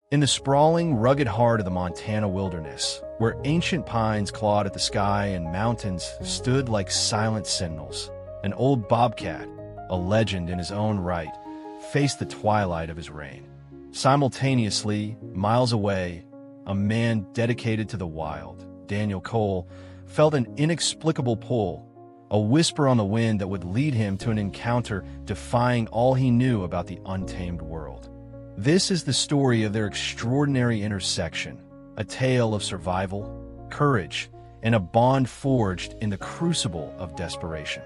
In the sprawling, rugged heart of the Montana wilderness, where ancient pines clawed at the sky and mountains stood like silent sentinels, an old bobcat, a legend in his own right, faced the twilight of his reign. Simultaneously, miles away, a man dedicated to the wild, Daniel Cole, felt an inexplicable pull, a whisper on the wind that would lead him to an encounter defying all he knew about the untamed world. This is the story of their extraordinary intersection, a tale of survival, courage, and a bond forged in the crucible of desperation.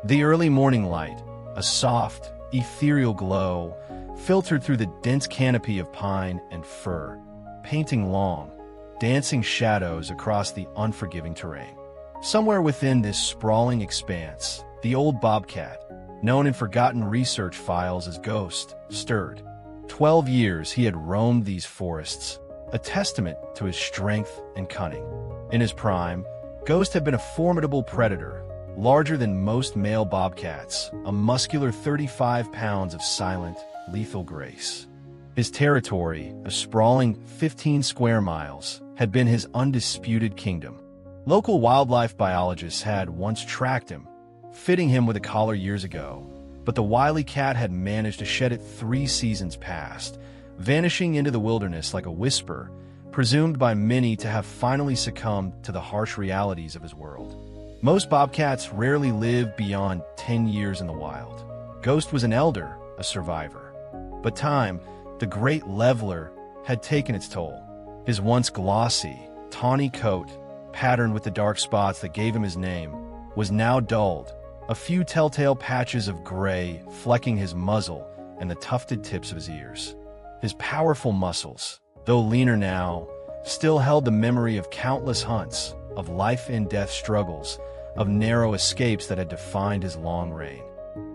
The early morning light, a soft, ethereal glow, filtered through the dense canopy of pine and fir, painting long, dancing shadows across the unforgiving terrain. Somewhere within this sprawling expanse, the old bobcat, known in forgotten research files as Ghost, stirred. 12 years he had roamed these forests, a testament to his strength and cunning. In his prime, Ghost had been a formidable predator, larger than most male bobcats, a muscular 35 pounds of silent, lethal grace. His territory, a sprawling 15 square miles, had been his undisputed kingdom. Local wildlife biologists had once tracked him, fitting him with a collar years ago, but the wily cat had managed to shed it 3 seasons past, vanishing into the wilderness like a whisper, presumed by many to have finally succumbed to the harsh realities of his world. Most bobcats rarely live beyond 10 years in the wild. Ghost was an elder, a survivor. But time, the great leveler, had taken its toll. His once glossy, tawny coat, patterned with the dark spots that gave him his name, was now dulled, a few telltale patches of gray flecking his muzzle and the tufted tips of his ears. His powerful muscles, though leaner now, still held the memory of countless hunts, of life-and-death struggles, of narrow escapes that had defined his long reign.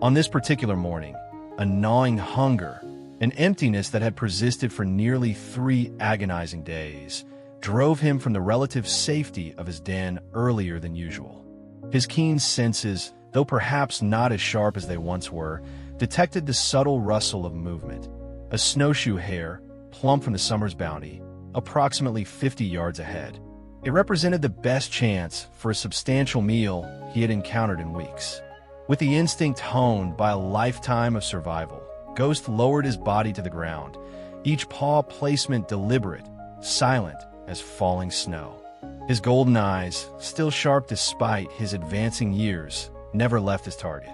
On this particular morning, a gnawing hunger, an emptiness that had persisted for nearly 3 agonizing days, drove him from the relative safety of his den earlier than usual. His keen senses, though perhaps not as sharp as they once were, detected the subtle rustle of movement. A snowshoe hare, plump from the summer's bounty, approximately 50 yards ahead. It represented the best chance for a substantial meal he had encountered in weeks. With the instinct honed by a lifetime of survival, Ghost lowered his body to the ground, each paw placement deliberate, silent as falling snow. His golden eyes, still sharp despite his advancing years, never left his target.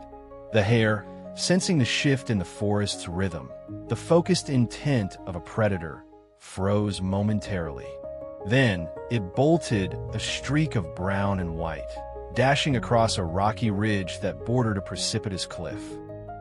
The hare, sensing the shift in the forest's rhythm, the focused intent of a predator, froze momentarily. Then, it bolted, a streak of brown and white, dashing across a rocky ridge that bordered a precipitous cliff.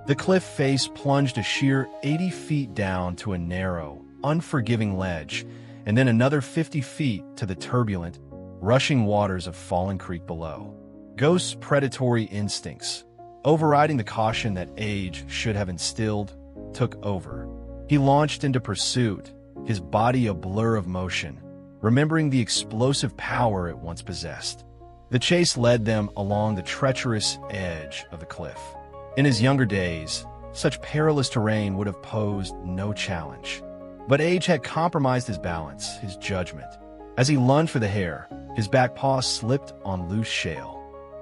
The cliff face plunged a sheer 80 feet down to a narrow, unforgiving ledge, and then another 50 feet to the turbulent, rushing waters of Fallen Creek below. Ghost's predatory instincts, overriding the caution that age should have instilled, took over. He launched into pursuit, his body a blur of motion, remembering the explosive power it once possessed. The chase led them along the treacherous edge of the cliff. In his younger days, such perilous terrain would have posed no challenge. But age had compromised his balance, his judgment. As he lunged for the hare, his back paw slipped on loose shale.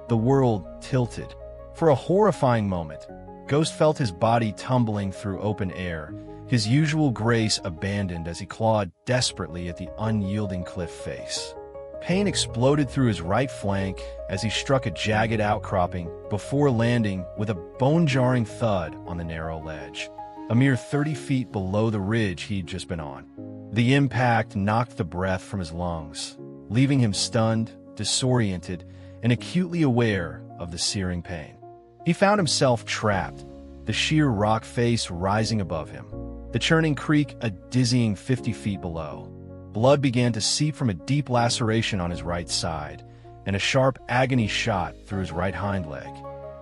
The world tilted. For a horrifying moment, Ghost felt his body tumbling through open air, his usual grace abandoned as he clawed desperately at the unyielding cliff face. Pain exploded through his right flank as he struck a jagged outcropping before landing with a bone-jarring thud on the narrow ledge, a mere 30 feet below the ridge he'd just been on. The impact knocked the breath from his lungs, leaving him stunned, disoriented, and acutely aware of the searing pain. He found himself trapped, the sheer rock face rising above him, the churning creek a dizzying 50 feet below. Blood began to seep from a deep laceration on his right side, and a sharp agony shot through his right hind leg.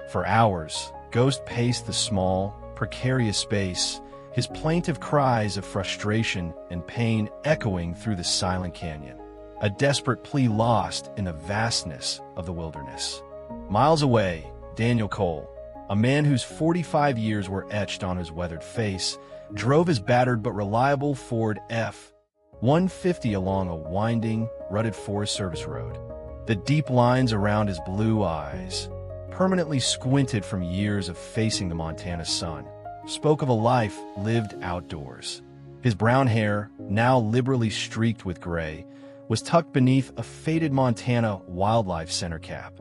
For hours, Ghost paced the small, precarious space, his plaintive cries of frustration and pain echoing through the silent canyon, a desperate plea lost in the vastness of the wilderness. Miles away, Daniel Cole, A man whose 45 years were etched on his weathered face drove his battered but reliable Ford F-150 along a winding, rutted Forest Service road. The deep lines around his blue eyes, permanently squinted from years of facing the Montana sun, spoke of a life lived outdoors. His brown hair, now liberally streaked with gray, was tucked beneath a faded Montana Wildlife Center cap.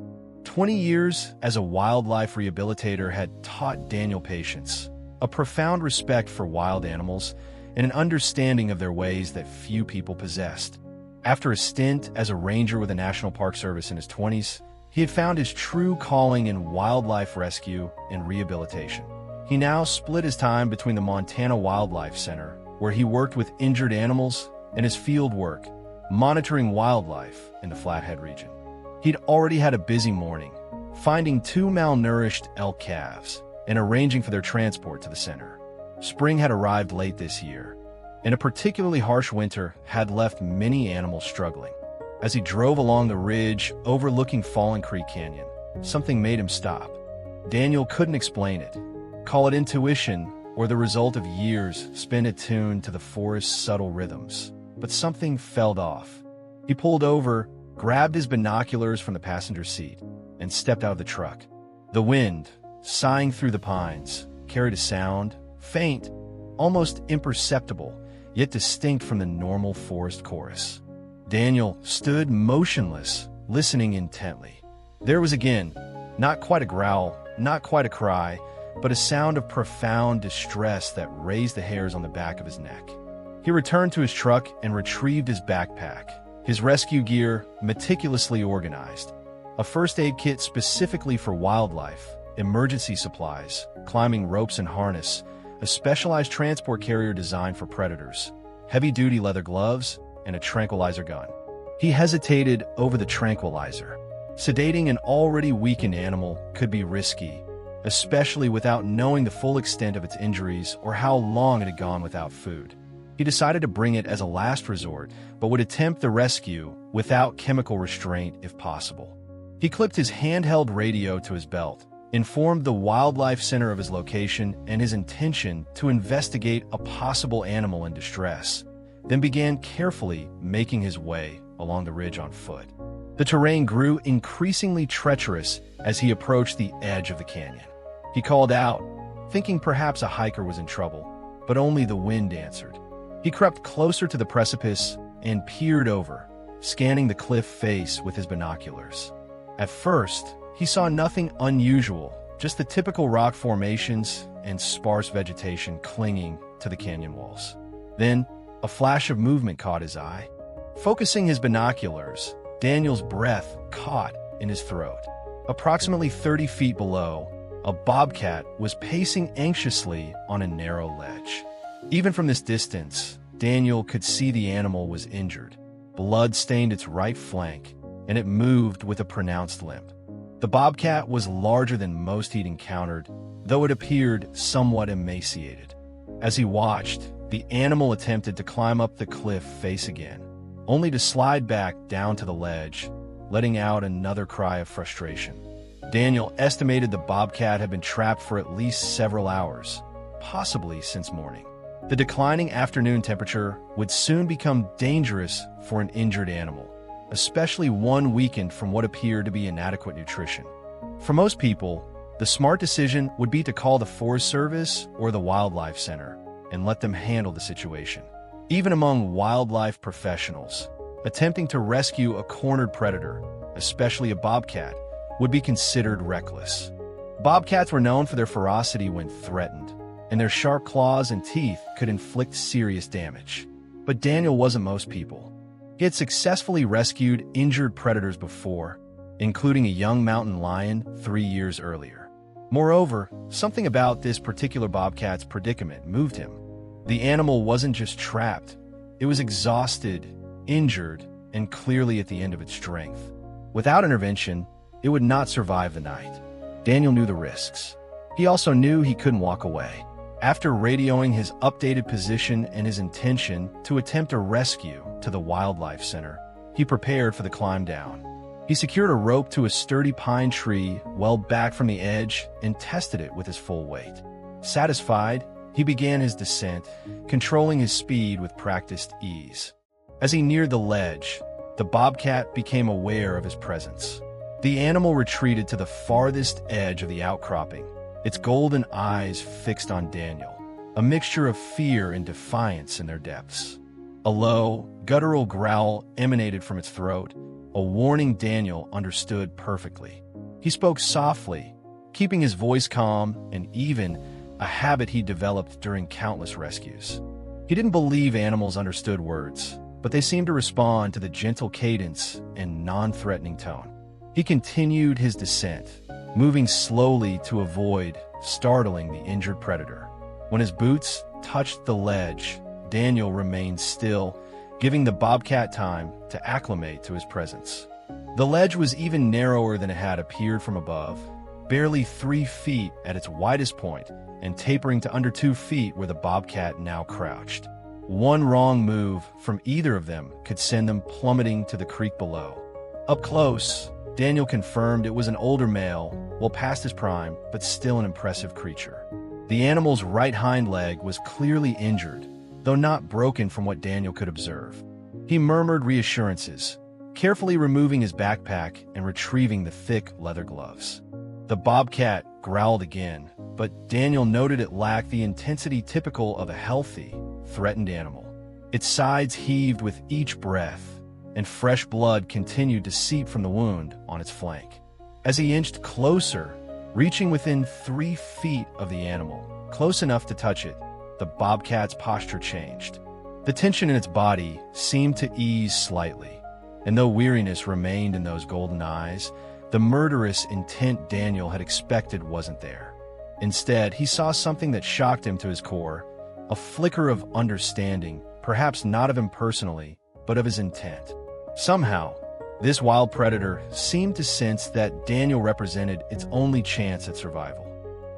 20 years as a wildlife rehabilitator had taught Daniel patience, a profound respect for wild animals, and an understanding of their ways that few people possessed. After a stint as a ranger with the National Park Service in his 20s, he had found his true calling in wildlife rescue and rehabilitation. He now split his time between the Montana Wildlife Center, where he worked with injured animals, and his field work, monitoring wildlife in the Flathead region. He'd already had a busy morning, finding 2 malnourished elk calves and arranging for their transport to the center. Spring had arrived late this year, and a particularly harsh winter had left many animals struggling. As he drove along the ridge overlooking Fallen Creek Canyon, something made him stop. Daniel couldn't explain it. Call it intuition or the result of years spent attuned to the forest's subtle rhythms, but something felt off. He pulled over, grabbed his binoculars from the passenger seat, and stepped out of the truck. The wind, sighing through the pines, carried a sound, faint, almost imperceptible, yet distinct from the normal forest chorus. Daniel stood motionless, listening intently. There was again, not quite a growl, not quite a cry, but a sound of profound distress that raised the hairs on the back of his neck. He returned to his truck and retrieved his backpack, his rescue gear meticulously organized, a first aid kit specifically for wildlife, emergency supplies, climbing ropes and harness, a specialized transport carrier designed for predators, heavy-duty leather gloves, and a tranquilizer gun. He hesitated over the tranquilizer. Sedating an already weakened animal could be risky, especially without knowing the full extent of its injuries or how long it had gone without food. He decided to bring it as a last resort, but would attempt the rescue without chemical restraint if possible. He clipped his handheld radio to his belt, informed the Wildlife Center of his location and his intention to investigate a possible animal in distress, then began carefully making his way along the ridge on foot. The terrain grew increasingly treacherous as he approached the edge of the canyon. He called out, thinking perhaps a hiker was in trouble, but only the wind answered. He crept closer to the precipice and peered over, scanning the cliff face with his binoculars. At first, he saw nothing unusual, just the typical rock formations and sparse vegetation clinging to the canyon walls. Then, a flash of movement caught his eye. Focusing his binoculars, Daniel's breath caught in his throat. Approximately 30 feet below, a bobcat was pacing anxiously on a narrow ledge. Even from this distance, Daniel could see the animal was injured. Blood stained its right flank, and it moved with a pronounced limp. The bobcat was larger than most he'd encountered, though it appeared somewhat emaciated. As he watched, the animal attempted to climb up the cliff face again, only to slide back down to the ledge, letting out another cry of frustration. Daniel estimated the bobcat had been trapped for at least several hours, possibly since morning. The declining afternoon temperature would soon become dangerous for an injured animal, especially one weakened from what appeared to be inadequate nutrition. For most people, the smart decision would be to call the Forest Service or the Wildlife Center and let them handle the situation. Even among wildlife professionals, attempting to rescue a cornered predator, especially a bobcat, would be considered reckless. Bobcats were known for their ferocity when threatened, and their sharp claws and teeth could inflict serious damage. But Daniel wasn't most people. He had successfully rescued injured predators before, including a young mountain lion 3 years earlier. Moreover, something about this particular bobcat's predicament moved him. The animal wasn't just trapped, it was exhausted, injured, and clearly at the end of its strength. Without intervention, it would not survive the night. Daniel knew the risks. He also knew he couldn't walk away. After radioing his updated position and his intention to attempt a rescue to the Wildlife Center, he prepared for the climb down. He He secured a rope to a sturdy pine tree well back from the edge and tested it with his full weight. Satisfied, he began his descent, controlling his speed with practiced ease. As he neared the ledge, the bobcat became aware of his presence. The animal retreated to the farthest edge of the outcropping, its golden eyes fixed on Daniel, a mixture of fear and defiance in their depths. A low, guttural growl emanated from its throat, a warning Daniel understood perfectly. He spoke softly, keeping his voice calm and even, a habit he developed during countless rescues. He didn't believe animals understood words, but they seemed to respond to the gentle cadence and non-threatening tone. He continued his descent, moving slowly to avoid startling the injured predator. When his boots touched the ledge, Daniel remained still, giving the bobcat time to acclimate to his presence. The ledge was even narrower than it had appeared from above, barely 3 feet at its widest point, and tapering to under 2 feet where the bobcat now crouched. One wrong move from either of them could send them plummeting to the creek below. Up close, Daniel confirmed it was an older male, well past his prime, but still an impressive creature. The animal's right hind leg was clearly injured, though not broken from what Daniel could observe. He murmured reassurances, carefully removing his backpack and retrieving the thick leather gloves. The bobcat growled again, but Daniel noted it lacked the intensity typical of a healthy, threatened animal. Its sides heaved with each breath, and fresh blood continued to seep from the wound on its flank. As he inched closer, reaching within 3 feet of the animal, close enough to touch it, the bobcat's posture changed. The tension in its body seemed to ease slightly, and though weariness remained in those golden eyes, the murderous intent Daniel had expected wasn't there. Instead, he saw something that shocked him to his core, a flicker of understanding, perhaps not of him personally, but of his intent. Somehow, this wild predator seemed to sense that Daniel represented its only chance at survival.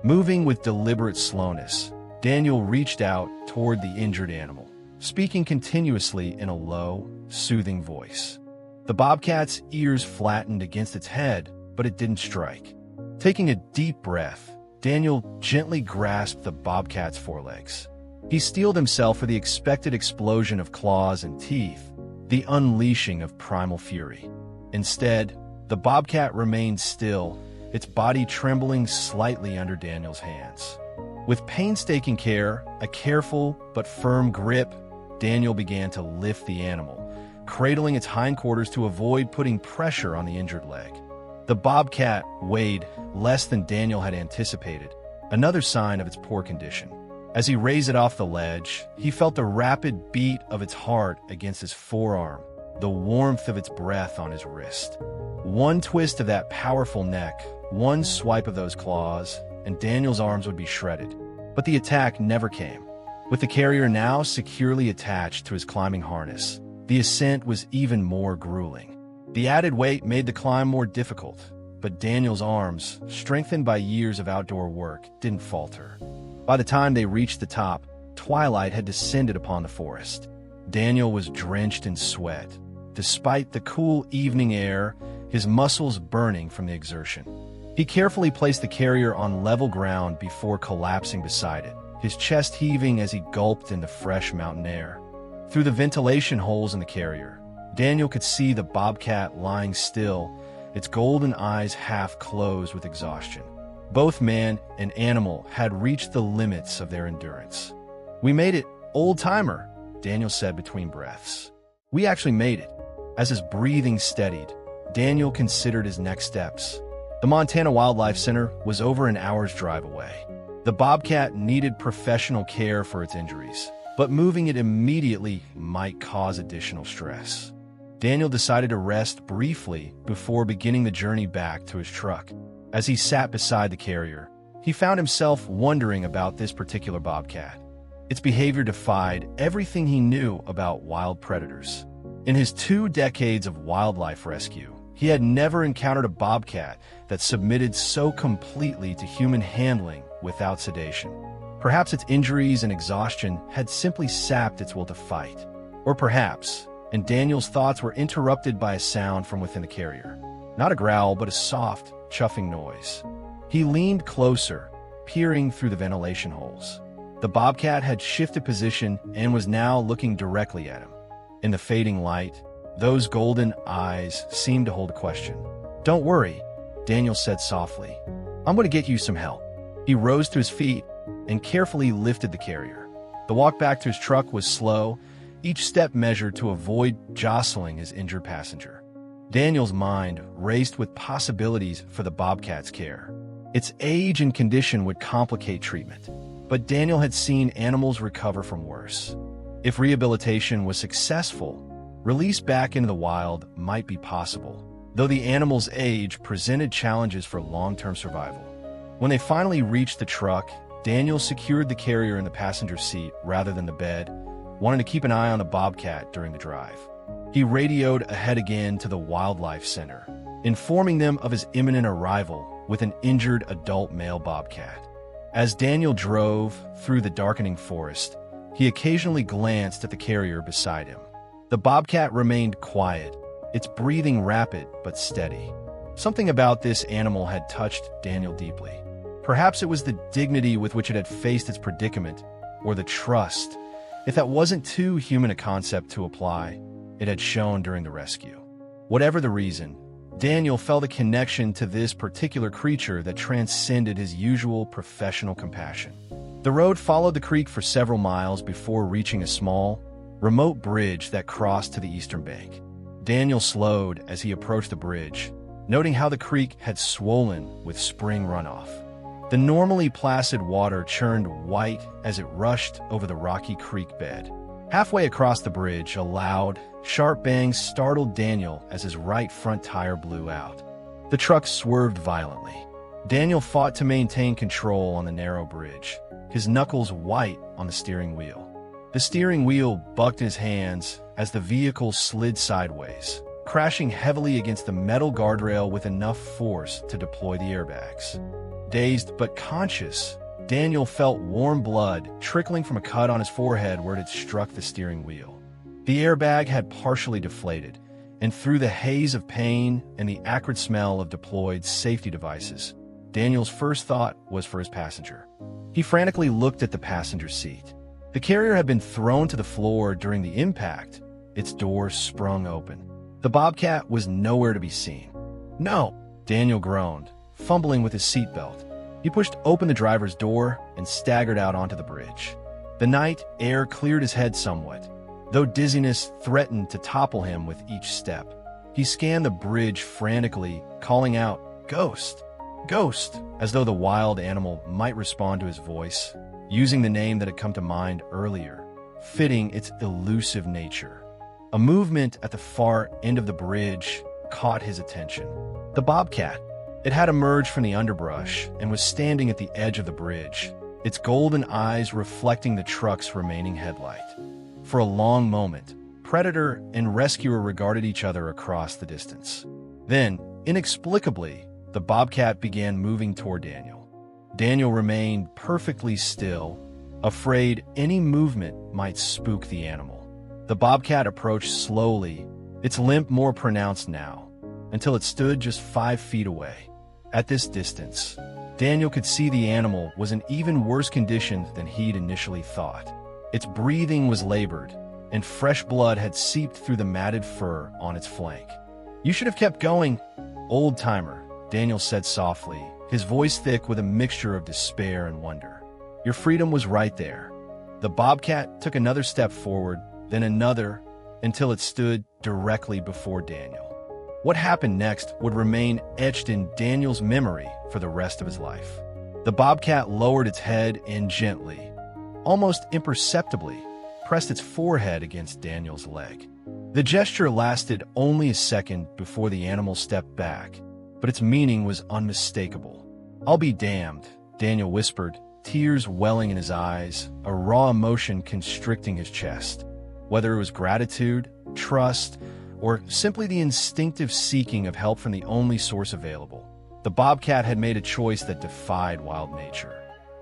Moving with deliberate slowness, Daniel reached out toward the injured animal, speaking continuously in a low, soothing voice. The bobcat's ears flattened against its head, but it didn't strike. Taking a deep breath, Daniel gently grasped the bobcat's forelegs. He steeled himself for the expected explosion of claws and teeth, the unleashing of primal fury. Instead, the bobcat remained still, its body trembling slightly under Daniel's hands. With painstaking care, a careful but firm grip, Daniel began to lift the animal, cradling its hindquarters to avoid putting pressure on the injured leg. The bobcat weighed less than Daniel had anticipated, another sign of its poor condition. As he raised it off the ledge, he felt the rapid beat of its heart against his forearm, the warmth of its breath on his wrist. One twist of that powerful neck, one swipe of those claws, and Daniel's arms would be shredded. But the attack never came. With the carrier now securely attached to his climbing harness, the ascent was even more grueling. The added weight made the climb more difficult, but Daniel's arms, strengthened by years of outdoor work, didn't falter. By the time they reached the top, twilight had descended upon the forest. Daniel was drenched in sweat, despite the cool evening air, his muscles burning from the exertion. He carefully placed the carrier on level ground before collapsing beside it, his chest heaving as he gulped in the fresh mountain air. Through the ventilation holes in the carrier, Daniel could see the bobcat lying still, its golden eyes half closed with exhaustion. Both man and animal had reached the limits of their endurance. "We made it, old-timer," Daniel said between breaths. "We actually made it." As his breathing steadied, Daniel considered his next steps. The Montana Wildlife Center was over an hour's drive away. The bobcat needed professional care for its injuries, but moving it immediately might cause additional stress. Daniel decided to rest briefly before beginning the journey back to his truck. As he sat beside the carrier, he found himself wondering about this particular bobcat. Its behavior defied everything he knew about wild predators. In his 2 decades of wildlife rescue, he had never encountered a bobcat that submitted so completely to human handling without sedation. Perhaps its injuries and exhaustion had simply sapped its will to fight. Or perhaps, and Daniel's thoughts were interrupted by a sound from within the carrier. Not a growl, but a soft, chuffing noise. He leaned closer, peering through the ventilation holes. The bobcat had shifted position and was now looking directly at him. In the fading light, those golden eyes seemed to hold a question. "Don't worry," Daniel said softly. "I'm going to get you some help." He rose to his feet and carefully lifted the carrier. The walk back to his truck was slow, each step measured to avoid jostling his injured passenger. Daniel's mind raced with possibilities for the bobcat's care. Its age and condition would complicate treatment, but Daniel had seen animals recover from worse. If rehabilitation was successful, release back into the wild might be possible, though the animal's age presented challenges for long-term survival. When they finally reached the truck, Daniel secured the carrier in the passenger seat rather than the bed, wanting to keep an eye on the bobcat during the drive. He radioed ahead again to the Wildlife Center, informing them of his imminent arrival with an injured adult male bobcat. As Daniel drove through the darkening forest, he occasionally glanced at the carrier beside him. The bobcat remained quiet, its breathing rapid but steady. Something about this animal had touched Daniel deeply. Perhaps it was the dignity with which it had faced its predicament, or the trust, if that wasn't too human a concept to apply, it had shown during the rescue. Whatever the reason, Daniel felt a connection to this particular creature that transcended his usual professional compassion. The road followed the creek for several miles before reaching a small, remote bridge that crossed to the eastern bank. Daniel slowed as he approached the bridge, noting how the creek had swollen with spring runoff. The normally placid water churned white as it rushed over the rocky creek bed. Halfway across the bridge, a loud, sharp bang startled Daniel as his right front tire blew out. The truck swerved violently. Daniel fought to maintain control on the narrow bridge, his knuckles white on the steering wheel. The steering wheel bucked in his hands as the vehicle slid sideways, crashing heavily against the metal guardrail with enough force to deploy the airbags. Dazed but conscious, Daniel felt warm blood trickling from a cut on his forehead where it had struck the steering wheel. The airbag had partially deflated, and through the haze of pain and the acrid smell of deployed safety devices, Daniel's first thought was for his passenger. He frantically looked at the passenger seat. The carrier had been thrown to the floor during the impact, its door sprung open. The bobcat was nowhere to be seen. "No!" Daniel groaned, fumbling with his seatbelt. He pushed open the driver's door and staggered out onto the bridge. The night air cleared his head somewhat, though dizziness threatened to topple him with each step. He scanned the bridge frantically, calling out, "Ghost! Ghost!" as though the wild animal might respond to his voice, using the name that had come to mind earlier, fitting its elusive nature. A movement at the far end of the bridge caught his attention. The bobcat. It had emerged from the underbrush and was standing at the edge of the bridge, its golden eyes reflecting the truck's remaining headlight. For a long moment, predator and rescuer regarded each other across the distance. Then, inexplicably, the bobcat began moving toward Daniel. Daniel remained perfectly still, afraid any movement might spook the animal. The bobcat approached slowly, its limp more pronounced now, until it stood just 5 feet away. At this distance, Daniel could see the animal was in even worse condition than he'd initially thought. Its breathing was labored, and fresh blood had seeped through the matted fur on its flank. "You should have kept going, old-timer," Daniel said softly, his voice thick with a mixture of despair and wonder. "Your freedom was right there." The bobcat took another step forward, then another, until it stood directly before Daniel. What happened next would remain etched in Daniel's memory for the rest of his life. The bobcat lowered its head and gently, almost imperceptibly, pressed its forehead against Daniel's leg. The gesture lasted only a second before the animal stepped back, but its meaning was unmistakable. "I'll be damned," Daniel whispered, tears welling in his eyes, a raw emotion constricting his chest. Whether it was gratitude, trust, or simply the instinctive seeking of help from the only source available, the bobcat had made a choice that defied wild nature.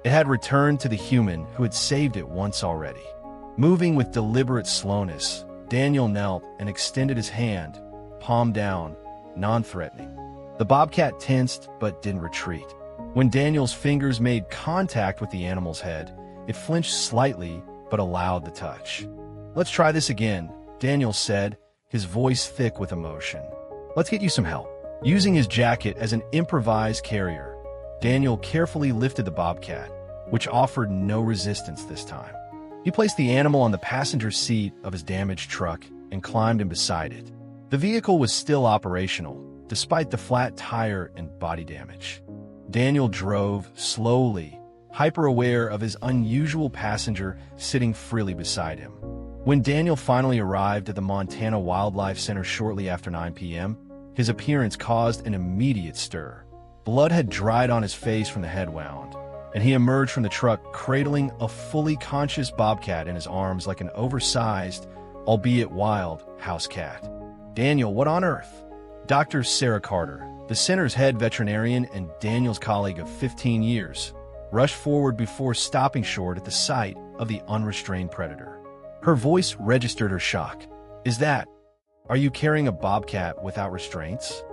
It had returned to the human who had saved it once already. Moving with deliberate slowness, Daniel knelt and extended his hand, palm down, non-threatening. The bobcat tensed but didn't retreat. When Daniel's fingers made contact with the animal's head, it flinched slightly but allowed the touch. "Let's try this again," Daniel said, his voice thick with emotion. "Let's get you some help." Using his jacket as an improvised carrier, Daniel carefully lifted the bobcat, which offered no resistance this time. He placed the animal on the passenger seat of his damaged truck and climbed in beside it. The vehicle was still operational, despite the flat tire and body damage. Daniel drove slowly, hyper-aware of his unusual passenger sitting freely beside him. When Daniel finally arrived at the Montana Wildlife Center shortly after 9 p.m., his appearance caused an immediate stir. Blood had dried on his face from the head wound, and he emerged from the truck cradling a fully conscious bobcat in his arms like an oversized, albeit wild, house cat. "Daniel, what on earth?" Dr. Sarah Carter, the center's head veterinarian and Daniel's colleague of 15 years, rushed forward before stopping short at the sight of the unrestrained predator. Her voice registered her shock. Are you carrying a bobcat without restraints?"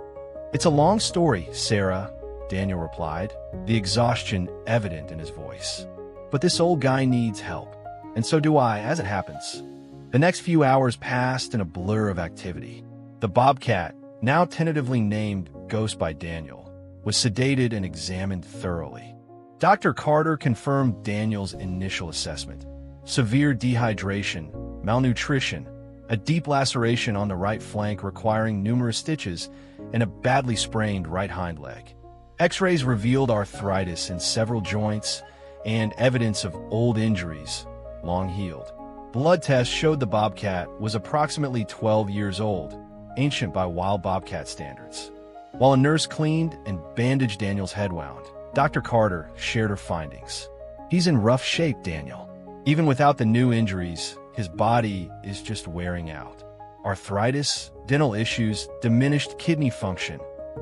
"It's a long story, Sarah," Daniel replied, the exhaustion evident in his voice. "But this old guy needs help, and so do I, as it happens." The next few hours passed in a blur of activity. The bobcat, now tentatively named Ghost by Daniel, was sedated and examined thoroughly. Dr. Carter confirmed Daniel's initial assessment: severe dehydration, malnutrition, a deep laceration on the right flank requiring numerous stitches, and a badly sprained right hind leg. X-rays revealed arthritis in several joints and evidence of old injuries, long healed. Blood tests showed the bobcat was approximately 12 years old, ancient by wild bobcat standards. While a nurse cleaned and bandaged Daniel's head wound, Dr. Carter shared her findings. "He's in rough shape, Daniel. Even without the new injuries, his body is just wearing out. Arthritis, dental issues, diminished kidney function,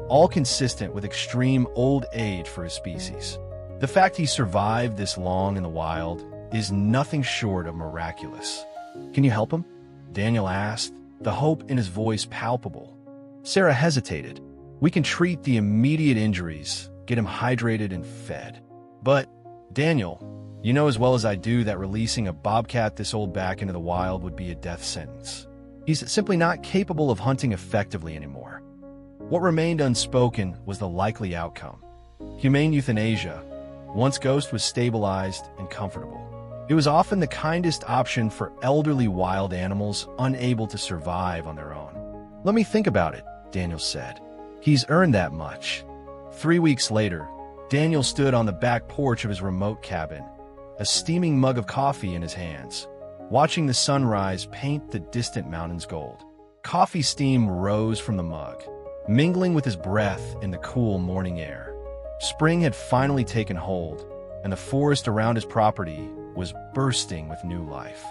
all consistent with extreme old age for his species. The fact he survived this long in the wild is nothing short of miraculous." "Can you help him?" Daniel asked, the hope in his voice palpable. Sarah hesitated. "We can treat the immediate injuries, get him hydrated and fed. But, Daniel, you know as well as I do that releasing a bobcat this old back into the wild would be a death sentence. He's simply not capable of hunting effectively anymore." What remained unspoken was the likely outcome: humane euthanasia, once Ghost was stabilized and comfortable. It was often the kindest option for elderly wild animals unable to survive on their own. "Let me think about it," Daniel said. "He's earned that much." 3 weeks later, Daniel stood on the back porch of his remote cabin, a steaming mug of coffee in his hands, watching the sunrise paint the distant mountains gold. Coffee steam rose from the mug, mingling with his breath in the cool morning air. Spring had finally taken hold, and the forest around his property was bursting with new life.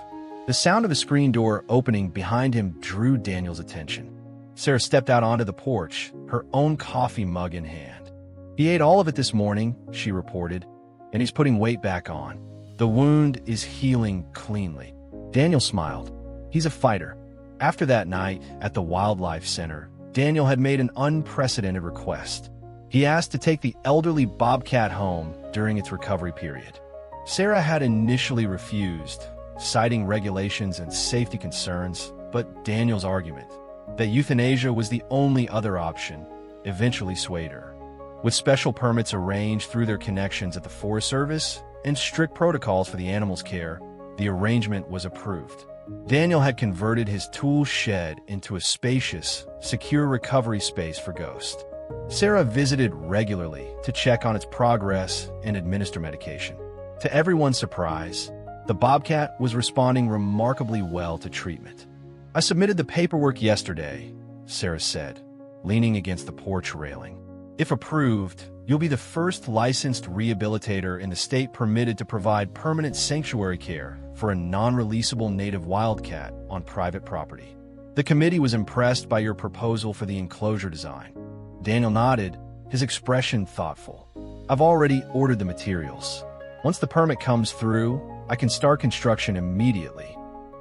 The sound of a screen door opening behind him drew Daniel's attention. Sarah stepped out onto the porch, her own coffee mug in hand. "He ate all of it this morning," she reported, "and he's putting weight back on. The wound is healing cleanly." Daniel smiled. He's a fighter. After that night at the Wildlife Center, Daniel had made an unprecedented request. He asked to take the elderly bobcat home during its recovery period. Sarah had initially refused, citing regulations and safety concerns, but Daniel's argument that euthanasia was the only other option eventually swayed her. With special permits arranged through their connections at the Forest Service and strict protocols for the animal's care, the arrangement was approved. Daniel had converted his tool shed into a spacious, secure recovery space for Ghost. Sarah visited regularly to check on its progress and administer medication. To everyone's surprise, the bobcat was responding remarkably well to treatment. "I submitted the paperwork yesterday," Sarah said, leaning against the porch railing. "If approved, you'll be the first licensed rehabilitator in the state permitted to provide permanent sanctuary care for a non-releasable native wildcat on private property. The committee was impressed by your proposal for the enclosure design." Daniel nodded, his expression thoughtful. "I've already ordered the materials. Once the permit comes through, I can start construction immediately."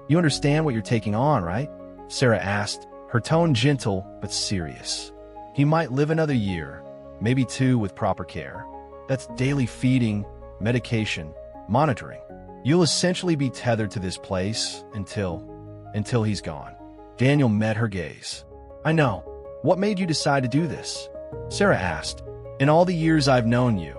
"You understand what you're taking on, right?" Sarah asked, her tone gentle but serious. He might live another year, maybe two with proper care. That's daily feeding, medication, monitoring. You'll essentially be tethered to this place until he's gone. Daniel met her gaze. I know. What made you decide to do this? Sarah asked. In all the years I've known you,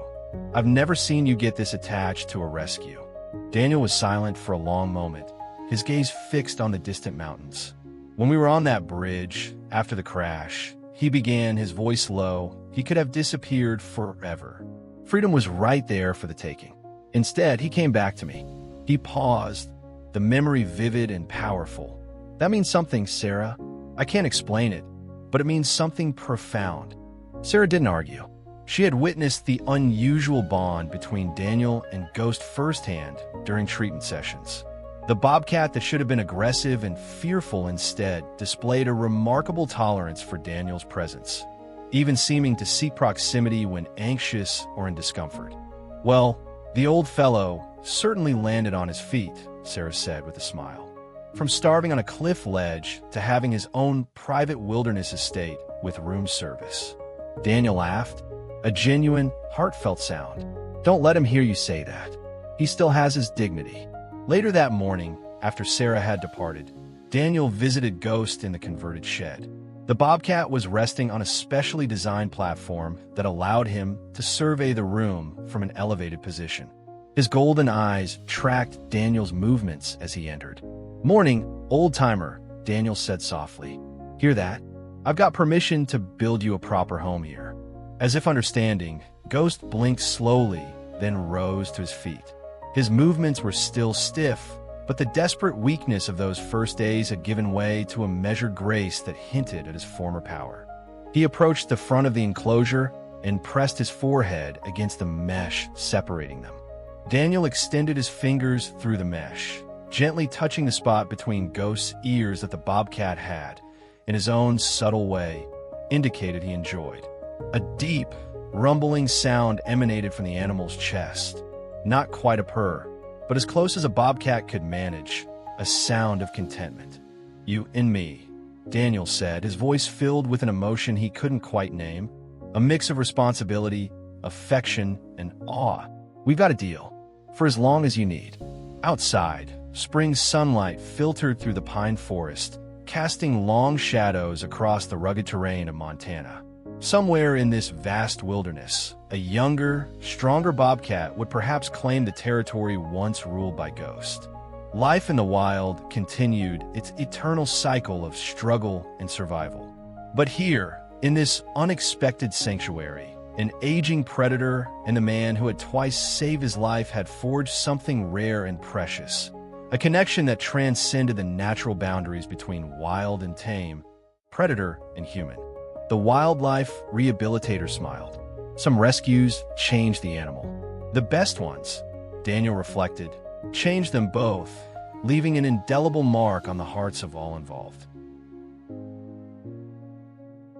I've never seen you get this attached to a rescue. Daniel was silent for a long moment, his gaze fixed on the distant mountains. When we were on that bridge, after the crash, he began, his voice low. He could have disappeared forever. Freedom was right there for the taking. Instead, he came back to me. He paused, the memory vivid and powerful. That means something, Sarah. I can't explain it, but it means something profound. Sarah didn't argue. She had witnessed the unusual bond between Daniel and Ghost firsthand during treatment sessions. The Bobcat that should have been aggressive and fearful instead displayed a remarkable tolerance for Daniel's presence, even seeming to seek proximity when anxious or in discomfort. Well, the old fellow certainly landed on his feet, Sarah said with a smile. From starving on a cliff ledge to having his own private wilderness estate with room service. Daniel laughed, a genuine, heartfelt sound. Don't let him hear you say that. He still has his dignity. Later that morning, after Sarah had departed, Daniel visited Ghost in the converted shed. The Bobcat was resting on a specially designed platform that allowed him to survey the room from an elevated position. His golden eyes tracked Daniel's movements as he entered. Morning, old-timer, Daniel said softly. Hear that? I've got permission to build you a proper home here. As if understanding, Ghost blinked slowly, then rose to his feet. His movements were still stiff, but the desperate weakness of those first days had given way to a measured grace that hinted at his former power. He approached the front of the enclosure and pressed his forehead against the mesh separating them. Daniel extended his fingers through the mesh, gently touching the spot between Ghost's ears that the Bobcat had, in his own subtle way, indicated he enjoyed. A deep, rumbling sound emanated from the animal's chest. Not quite a purr, but as close as a bobcat could manage, a sound of contentment. You and me, Daniel said, his voice filled with an emotion he couldn't quite name, a mix of responsibility, affection, and awe. We've got a deal, for as long as you need. Outside, spring sunlight filtered through the pine forest, casting long shadows across the rugged terrain of Montana. Somewhere in this vast wilderness, a younger, stronger bobcat would perhaps claim the territory once ruled by Ghost. Life in the wild continued its eternal cycle of struggle and survival. But here, in this unexpected sanctuary, an aging predator and the man who had twice saved his life had forged something rare and precious, a connection that transcended the natural boundaries between wild and tame, predator and human. The wildlife rehabilitator smiled. Some rescues changed the animal. The best ones, Daniel reflected, changed them both, leaving an indelible mark on the hearts of all involved.